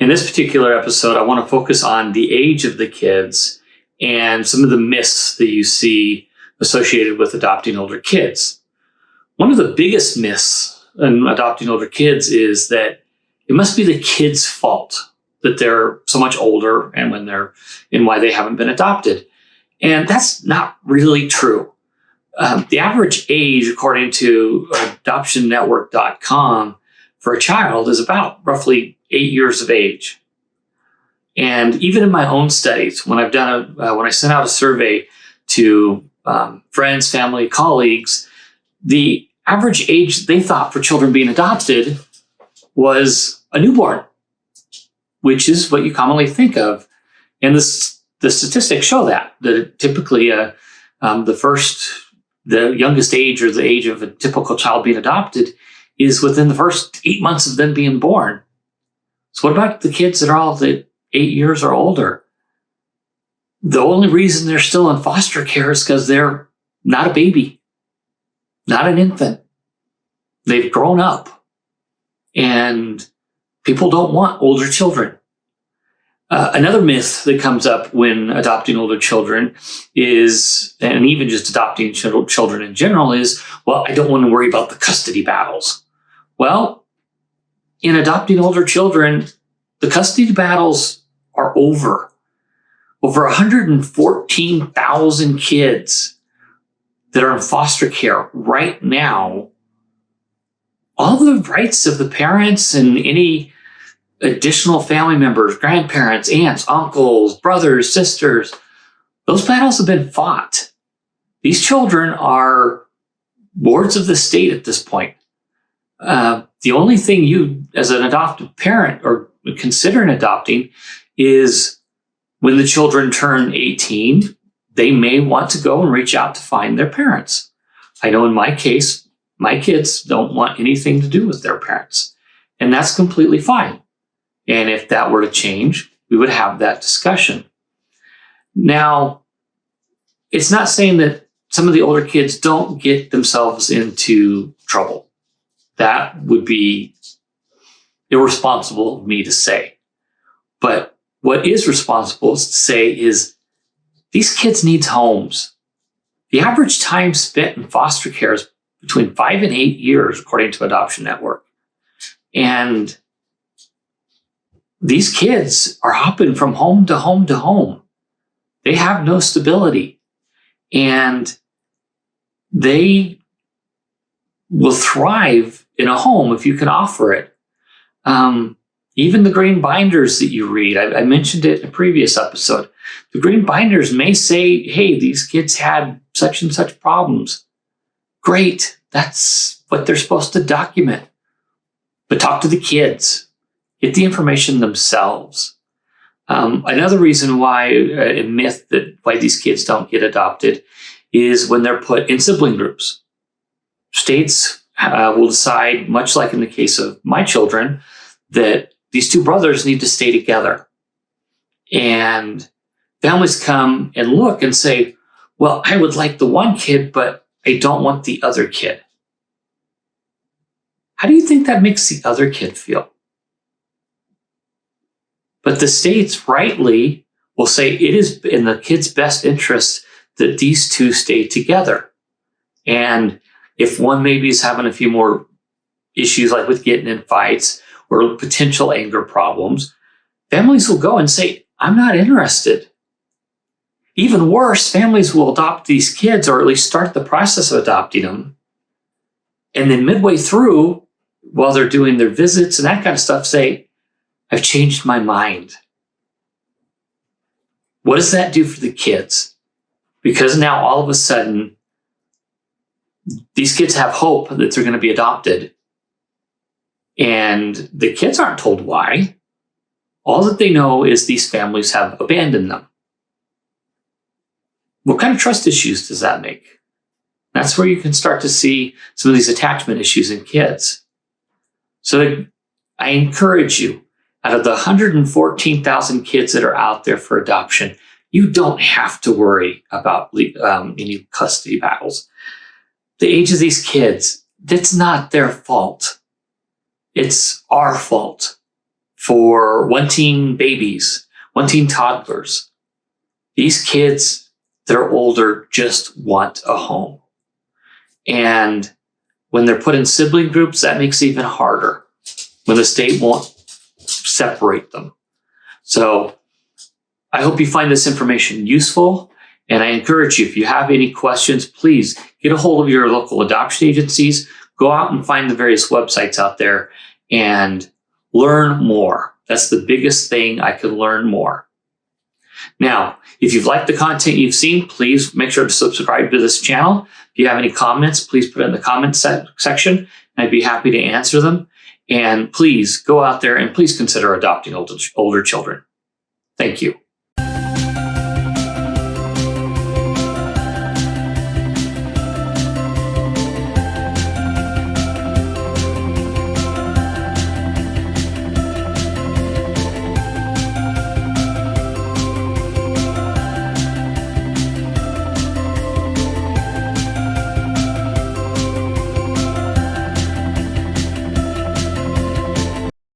In this particular episode, I want to focus on the age of the kids and some of the myths that you see associated with adopting older kids. One of the biggest myths in adopting older kids is that it must be the kids' fault that they're so much older and why they haven't been adopted. And that's not really true. The average age, according to adoptionnetwork.com, for a child is about roughly 8 years of age. And even in my own studies, when I sent out a survey to friends, family, colleagues, the average age they thought for children being adopted was a newborn, which is what you commonly think of. And the statistics show that typically the youngest age, or the age of a typical child being adopted, is within the first 8 months of them being born. So what about the kids that are all the 8 years or older? The only reason they're still in foster care is because they're not a baby, not an infant. They've grown up, and people don't want older children. Another myth that comes up when adopting older children is, and even just adopting children in general, is, well, I don't want to worry about the custody battles. Well, in adopting older children, the custody battles are over. Over 114,000 kids that are in foster care right now, all the rights of the parents and any additional family members, grandparents, aunts, uncles, brothers, sisters, those battles have been fought. These children are wards of the state at this point. The only thing you, as an adoptive parent, or considering adopting, is when the children turn 18, they may want to go and reach out to find their parents. I know in my case, my kids don't want anything to do with their parents, and that's completely fine. And if that were to change, we would have that discussion. Now, it's not saying that some of the older kids don't get themselves into trouble. That would be irresponsible of me to say. But what is responsible to say is these kids need homes. The average time spent in foster care is between 5 and 8 years, according to Adoption Network. And these kids are hopping from home to home to home. They have no stability, and they will thrive in a home if you can offer it. Even the green binders that you read, I mentioned it in a previous episode. The green binders may say, hey, these kids had such and such problems. Great, that's what they're supposed to document. But talk to the kids. Get the information themselves. Another reason why a myth that why these kids don't get adopted is when they're put in sibling groups. States will decide, much like in the case of my children, that these two brothers need to stay together. And families come and look and say, well, I would like the one kid, but I don't want the other kid. How do you think that makes the other kid feel? But the states rightly will say it is in the kid's best interest that these two stay together. And if one maybe is having a few more issues, like with getting in fights or potential anger problems, families will go and say, I'm not interested. Even worse, families will adopt these kids, or at least start the process of adopting them. And then midway through, while they're doing their visits and that kind of stuff, say, I've changed my mind. What does that do for the kids? Because now all of a sudden, these kids have hope that they're going to be adopted. And the kids aren't told why. All that they know is these families have abandoned them. What kind of trust issues does that make? That's where you can start to see some of these attachment issues in kids. So I encourage you, out of the 114,000 kids that are out there for adoption, you don't have to worry about any custody battles. The age of these kids, that's not their fault. It's our fault. for one-teen babies, one-teen toddlers. These kids that are older just want a home. And when they're put in sibling groups, that makes it even harder when the state won't separate them. So I hope you find this information useful. And I encourage you, if you have any questions, please get a hold of your local adoption agencies. Go out and find the various websites out there and learn more. That's the biggest thing. I can learn more. Now, if you've liked the content you've seen, please make sure to subscribe to this channel. If you have any comments, please put it in the comments section, and I'd be happy to answer them. And please go out there and please consider adopting older children. Thank you.